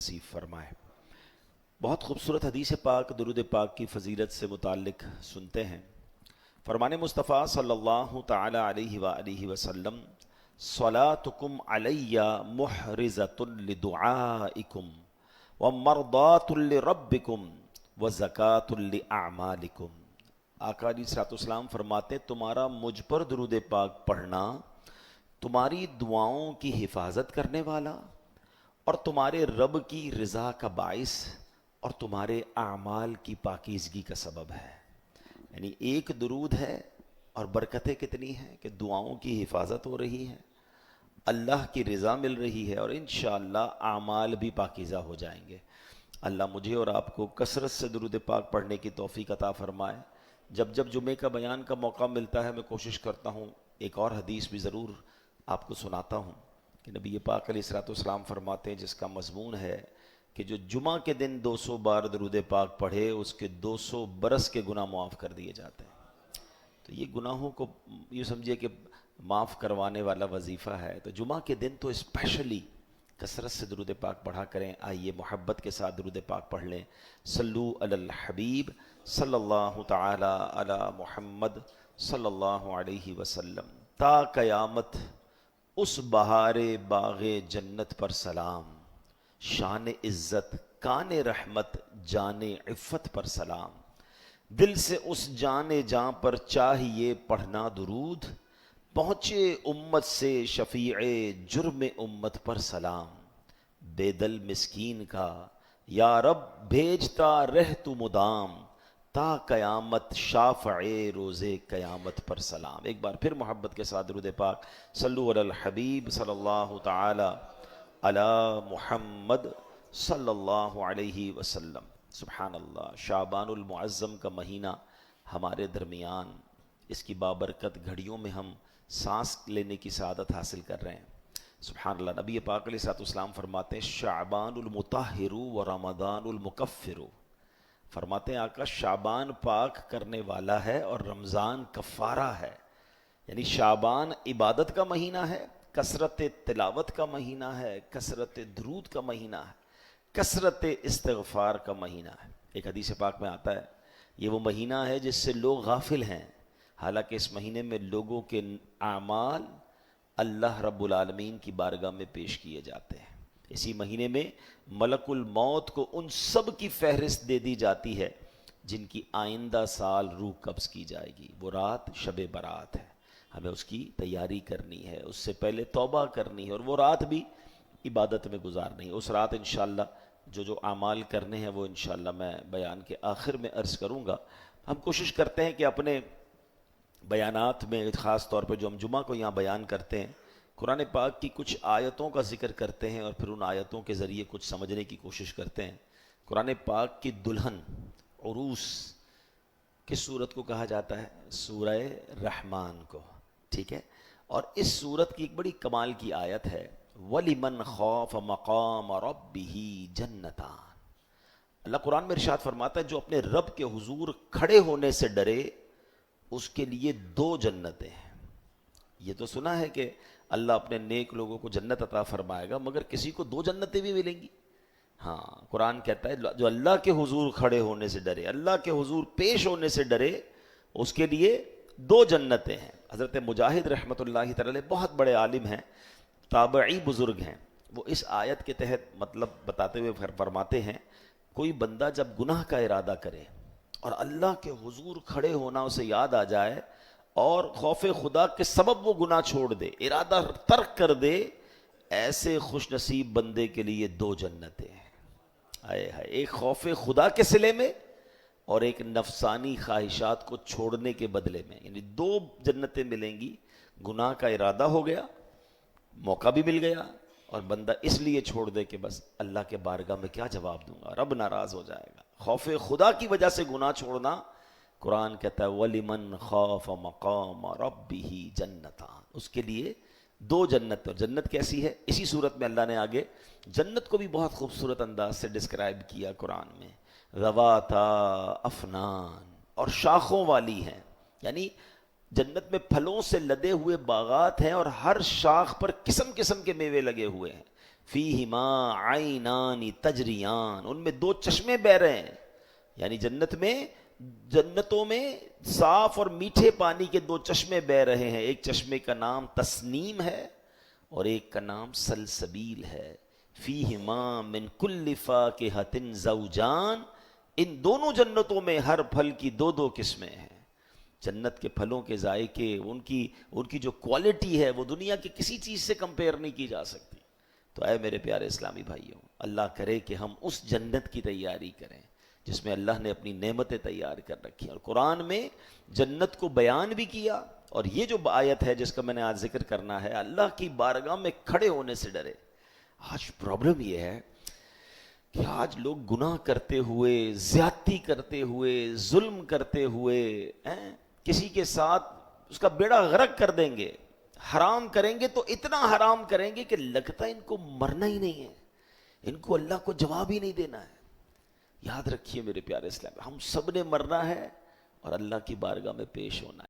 نصیب فرمائے۔ بہت خوبصورت حدیث پاک درود پاک کی فضیلت سے متعلق سنتے ہیں۔ فرمان مصطفیٰ صلی اللہ تعالی علیہ وآلہ وسلم، صلاتکم علی محرزۃ لدعائکم ومرضات لربکم وزکاۃ لأعمالکم۔ آقا علیہ الصلوۃ والسلام فرماتے ہیں تمہارا مجھ پر درود پاک پڑھنا تمہاری دعاؤں کی حفاظت کرنے والا اور تمہارے رب کی رضا کا باعث اور تمہارے اعمال کی پاکیزگی کا سبب ہے۔ یعنی ایک درود ہے اور برکتیں کتنی ہیں کہ دعاؤں کی حفاظت ہو رہی ہے، اللہ کی رضا مل رہی ہے، اور انشاءاللہ اعمال بھی پاکیزہ ہو جائیں گے۔ اللہ مجھے اور آپ کو کثرت سے درود پاک پڑھنے کی توفیق عطا فرمائے۔ جب جب جمعے کا بیان کا موقع ملتا ہے میں کوشش کرتا ہوں ایک اور حدیث بھی ضرور آپ کو سناتا ہوں کہ نبی پاک علیہ الصلوۃ والسلام فرماتے ہیں، جس کا مضمون ہے کہ جو جمعہ کے دن 200 بار درود پاک پڑھے اس کے 200 برس کے گناہ معاف کر دیے جاتے ہیں۔ تو یہ گناہوں کو یہ سمجھیے کہ معاف کروانے والا وظیفہ ہے، تو جمعہ کے دن تو اسپیشلی کثرت سے درود پاک پڑھا کریں۔ آئیے محبت کے ساتھ درود پاک پڑھ لیں۔ صلو علی الحبیب صلی اللہ تعالی علی محمد صلی اللہ علیہ وسلم۔ تا قیامت اس بہار باغ جنت پر سلام، شان عزت کان رحمت جان عفت پر سلام، دل سے اس جان جاں پر چاہیے پڑھنا درود، پہنچے امت سے شفیع جرم امت پر سلام، بے دل مسکین کا یا رب بھیجتا رہ تو مدام، تا قیامت شافع روز قیامت پر سلام۔ ایک بار پھر محبت کے ساتھ درود پاک، صلو علی الحبیب صلی اللہ تعالی علی محمد صلی اللہ علیہ وسلم۔ سبحان اللہ، شعبان المعظم کا مہینہ ہمارے درمیان، اس کی بابرکت گھڑیوں میں ہم سانس لینے کی سعادت حاصل کر رہے ہیں۔ سبحان اللہ، نبی پاک علیہ الصلوۃ والسلام فرماتے ہیں شعبان المطہر و رمضان المکفر۔ فرماتے ہیں آقا شعبان پاک کرنے والا ہے اور رمضان کفارہ ہے۔ یعنی شعبان عبادت کا مہینہ ہے، کثرت تلاوت کا مہینہ ہے، کثرت درود کا مہینہ ہے، کثرت استغفار کا مہینہ ہے۔ ایک حدیث پاک میں آتا ہے یہ وہ مہینہ ہے جس سے لوگ غافل ہیں، حالانکہ اس مہینے میں لوگوں کے اعمال اللہ رب العالمین کی بارگاہ میں پیش کیے جاتے ہیں۔ اسی مہینے میں ملک الموت کو ان سب کی فہرست دے دی جاتی ہے جن کی آئندہ سال روح قبض کی جائے گی۔ وہ رات شب برات ہے، ہمیں اس کی تیاری کرنی ہے، اس سے پہلے توبہ کرنی ہے، اور وہ رات بھی عبادت میں گزارنی ہے۔ اس رات انشاءاللہ جو اعمال کرنے ہیں وہ انشاءاللہ میں بیان کے آخر میں عرض کروں گا۔ ہم کوشش کرتے ہیں کہ اپنے بیانات میں خاص طور پہ جو ہم جمعہ کو یہاں بیان کرتے ہیں قرآن پاک کی کچھ آیتوں کا ذکر کرتے ہیں اور پھر ان آیتوں کے ذریعے کچھ سمجھنے کی کوشش کرتے ہیں۔ قرآن پاک کی دلہن عروس کس سورت کو کہا جاتا ہے؟ سورہ رحمان کو، ٹھیک ہے؟ اور اس سورت کی ایک بڑی کمال کی آیت ہے وَلِمَنْ خَافَ مَقَامَ رَبِّهِ جَنَّتَانِ۔ اللہ قرآن میں ارشاد فرماتا ہے جو اپنے رب کے حضور کھڑے ہونے سے ڈرے اس کے لیے 2 جنتیں ہیں۔ یہ تو سنا ہے کہ اللہ اپنے نیک لوگوں کو جنت عطا فرمائے گا، مگر کسی کو 2 جنتیں بھی ملیں گی؟ ہاں، قرآن کہتا ہے جو اللہ کے حضور کھڑے ہونے سے ڈرے، اللہ کے حضور پیش ہونے سے ڈرے، اس کے لیے 2 جنتیں ہیں۔ حضرت مجاہد رحمۃ اللہ تعالی بہت بڑے عالم ہیں، تابعی بزرگ ہیں، وہ اس آیت کے تحت مطلب بتاتے ہوئے فرماتے ہیں کوئی بندہ جب گناہ کا ارادہ کرے اور اللہ کے حضور کھڑے ہونا اسے یاد آ جائے اور خوف خدا کے سبب وہ گناہ چھوڑ دے، ارادہ ترک کر دے، ایسے خوش نصیب بندے کے لیے 2 جنتیں ہیں۔ ایک خوف خدا کے صلے میں اور ایک نفسانی خواہشات کو چھوڑنے کے بدلے میں، یعنی 2 جنتیں ملیں گی۔ گناہ کا ارادہ ہو گیا، موقع بھی مل گیا، اور بندہ اس لیے چھوڑ دے کہ بس اللہ کے بارگاہ میں کیا جواب دوں گا، رب ناراض ہو جائے گا۔ خوف خدا کی وجہ سے گناہ چھوڑنا، قرآن کہتا ہے وَلِمَنْ خَافَ مَقَامَ رَبِّهِ جَنَّتَانِ، اس کے لیے 2 جنت۔ اور جنت کیسی ہے؟ اسی صورت میں اللہ نے آگے جنت کو بھی بہت خوبصورت انداز سے ڈسکرائب کیا قرآن میں، ذواتا افنان، اور شاخوں والی ہیں، یعنی جنت میں پھلوں سے لدے ہوئے باغات ہیں اور ہر شاخ پر قسم قسم کے میوے لگے ہوئے ہیں۔ فیہما عینان تجریان، ان میں دو چشمے بہ رہے ہیں، یعنی جنتوں میں صاف اور میٹھے پانی کے دو چشمے بہ رہے ہیں، ایک چشمے کا نام تسنیم ہے اور ایک کا نام سلسبیل ہے۔ فیہما من کل فاکہۃ زوجان، ان دونوں جنتوں میں ہر پھل کی دو دو قسمیں ہیں۔ جنت کے پھلوں کے ذائقے، ان کی جو کوالٹی ہے وہ دنیا کی کسی چیز سے کمپیئر نہیں کی جا سکتی۔ تو اے میرے پیارے اسلامی بھائیوں، اللہ کرے کہ ہم اس جنت کی تیاری کریں جس میں اللہ نے اپنی نعمتیں تیار کر رکھی ہیں، اور قرآن میں جنت کو بیان بھی کیا۔ اور یہ جو آیت ہے جس کا میں نے آج ذکر کرنا ہے، اللہ کی بارگاہ میں کھڑے ہونے سے ڈرے۔ آج پرابلم یہ ہے کہ آج لوگ گناہ کرتے ہوئے، زیادتی کرتے ہوئے، ظلم کرتے ہوئے، کسی کے ساتھ اس کا بیڑا غرق کر دیں گے، حرام کریں گے تو اتنا حرام کریں گے کہ لگتا ہے ان کو مرنا ہی نہیں ہے، ان کو اللہ کو جواب ہی نہیں دینا ہے۔ یاد رکھیے میرے پیارے اسلام، ہم سب نے مرنا ہے اور اللہ کی بارگاہ میں پیش ہونا ہے۔